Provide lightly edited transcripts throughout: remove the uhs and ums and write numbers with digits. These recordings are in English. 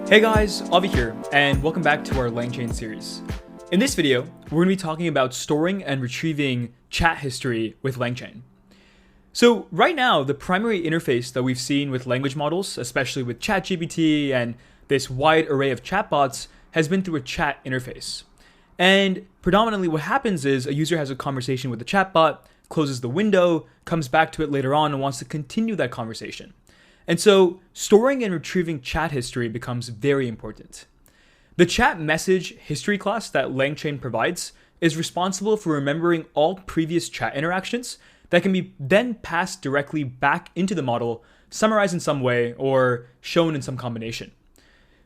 Hey guys, Avi here, and welcome back to our LangChain series. In this video, we're going to be talking about storing and retrieving chat history with LangChain. So right now, the primary interface that we've seen with language models, especially with ChatGPT and this wide array of chatbots, has been through a chat interface. And predominantly what happens is a user has a conversation with the chatbot, closes the window, comes back to it later on and wants to continue that conversation. And so storing and retrieving chat history becomes very important. The chat message history class that LangChain provides is responsible for remembering all previous chat interactions that can be then passed directly back into the model, summarized in some way, or shown in some combination.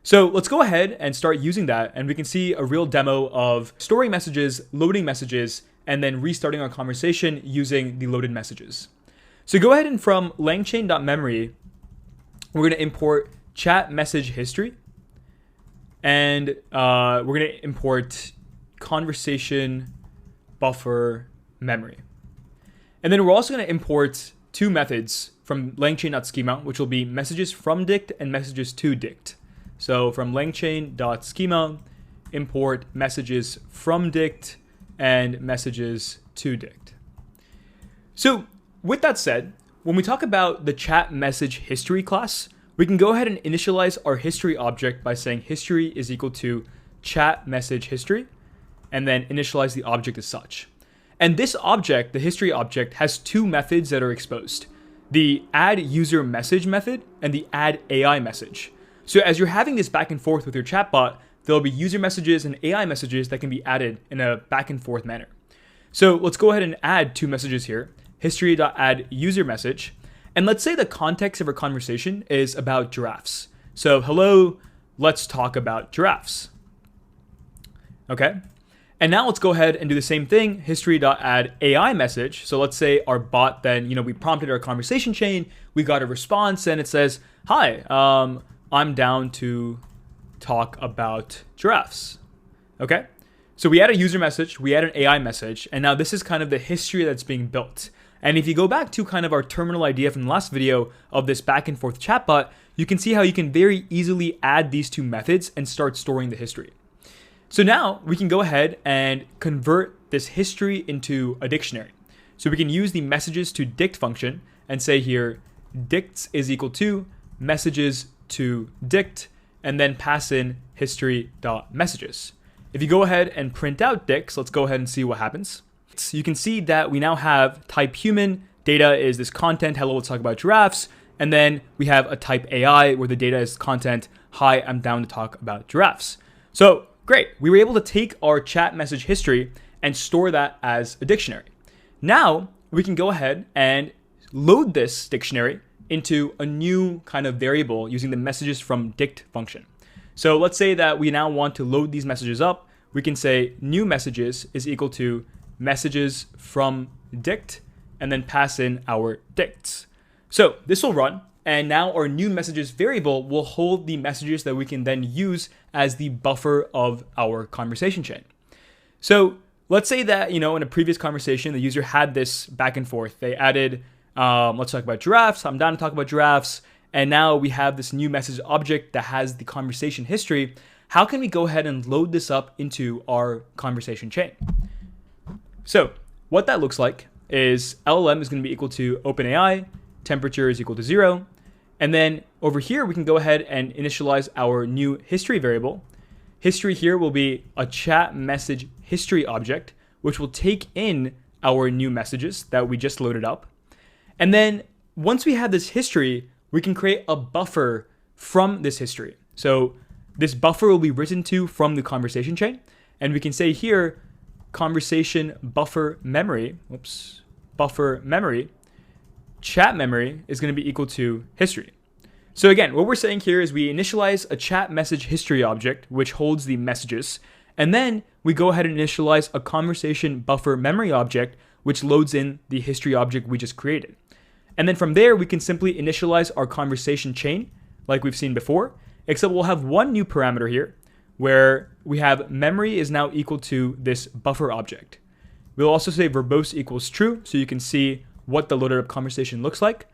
So let's go ahead and start using that, and we can see a real demo of storing messages, loading messages, and then restarting our conversation using the loaded messages. So go ahead and from langchain.memory, we're going to import chat message history, and we're going to import conversation buffer memory. And then we're also going to import two methods from langchain.schema, which will be messages from dict and messages to dict. So from langchain.schema, import messages from dict and messages to dict. So with that said, when we talk about the chat message history class, we can go ahead and initialize our history object by saying history is equal to chat message history, and then initialize the object as such. And this object, the history object, has two methods that are exposed: the add user message method and the add AI message. So as you're having this back and forth with your chatbot, there'll be user messages and AI messages that can be added in a back and forth manner. So let's go ahead and add two messages here. History.add user message. And let's say the context of our conversation is about giraffes. So hello, let's talk about giraffes. Okay. And now let's go ahead and do the same thing. History.add AI message. So let's say our bot then, we prompted our conversation chain, we got a response and it says, hi, I'm down to talk about giraffes. Okay. So we add a user message, we add an AI message, and now this is kind of the history that's being built. And if you go back to kind of our terminal idea from the last video of this back and forth chatbot, you can see how you can very easily add these two methods and start storing the history. So now we can go ahead and convert this history into a dictionary. So we can use the messages to dict function and say here, dicts is equal to messages to dict, and then pass in history.messages. If you go ahead and print out dicts, let's go ahead and see what happens. So you can see that we now have type human, data is this content, hello, let's talk about giraffes. And then we have a type AI where the data is content, hi, I'm down to talk about giraffes. So great, we were able to take our chat message history and store that as a dictionary. Now we can go ahead and load this dictionary into a new kind of variable using the messages from dict function. So let's say that we now want to load these messages up. We can say new messages is equal to messages from dict, and then pass in our dicts. So this will run, and now our new messages variable will hold the messages that we can then use as the buffer of our conversation chain. So let's say that, in a previous conversation, the user had this back and forth. They added, let's talk about giraffes. I'm down to talk about giraffes. And now we have this new message object that has the conversation history. How can we go ahead and load this up into our conversation chain? So what that looks like is LLM is going to be equal to OpenAI, temperature is equal to 0. And then over here, we can go ahead and initialize our new history variable. History here will be a chat message history object, which will take in our new messages that we just loaded up. And then once we have this history, we can create a buffer from this history. So this buffer will be written to from the conversation chain. And we can say here, conversation buffer memory, buffer memory, chat memory is going to be equal to history. So again, what we're saying here is we initialize a chat message history object, which holds the messages. And then we go ahead and initialize a conversation buffer memory object, which loads in the history object we just created. And then from there, we can simply initialize our conversation chain like we've seen before, except we'll have one new parameter here where we have memory is now equal to this buffer object. We'll also say verbose equals true, so you can see what the loaded up conversation looks like.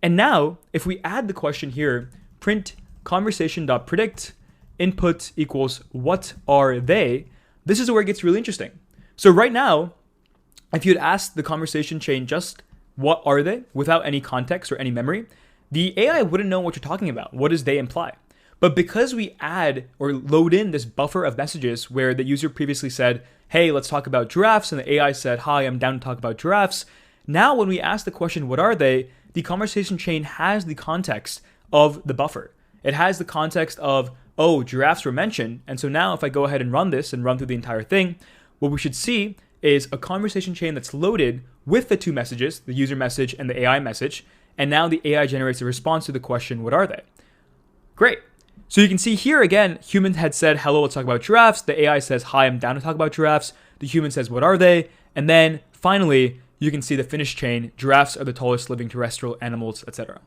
And now, if we add the question here, print conversation.predict, input equals what are they, this is where it gets really interesting. So right now, if you had asked the conversation chain just what are they without any context or any memory, the AI wouldn't know what you're talking about. What does they imply? But because we add or load in this buffer of messages where the user previously said, hey, let's talk about giraffes, and the AI said, hi, I'm down to talk about giraffes. Now when we ask the question, what are they? The conversation chain has the context of the buffer. It has the context of, oh, giraffes were mentioned. And so now if I go ahead and run this and run through the entire thing, what we should see is a conversation chain that's loaded with the two messages, the user message and the AI message. And now the AI generates a response to the question, what are they? Great. So you can see here again, human had said, hello, let's talk about giraffes. The AI says, hi, I'm down to talk about giraffes. The human says, what are they? And then finally, you can see the finished chain, giraffes are the tallest living terrestrial animals, etc.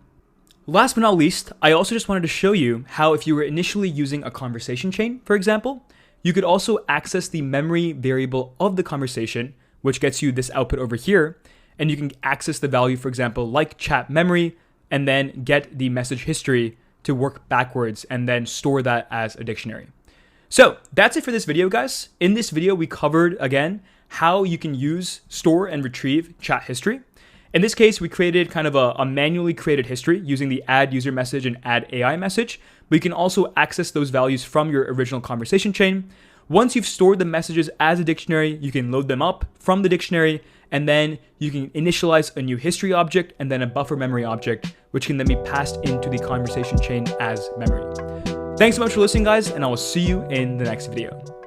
Last but not least, I also just wanted to show you how if you were initially using a conversation chain, for example, you could also access the memory variable of the conversation, which gets you this output over here. And you can access the value, for example, like chat memory, and then get the message history to work backwards and then store that as a dictionary. So that's it for this video, guys. In this video, we covered, again, how you can use, store, and retrieve chat history. In this case, we created kind of a manually created history using the add user message and add AI message, but you can also access those values from your original conversation chain. Once you've stored the messages as a dictionary, you can load them up from the dictionary, and then you can initialize a new history object and then a buffer memory object, which can then be passed into the conversation chain as memory. Thanks so much for listening, guys, and I will see you in the next video.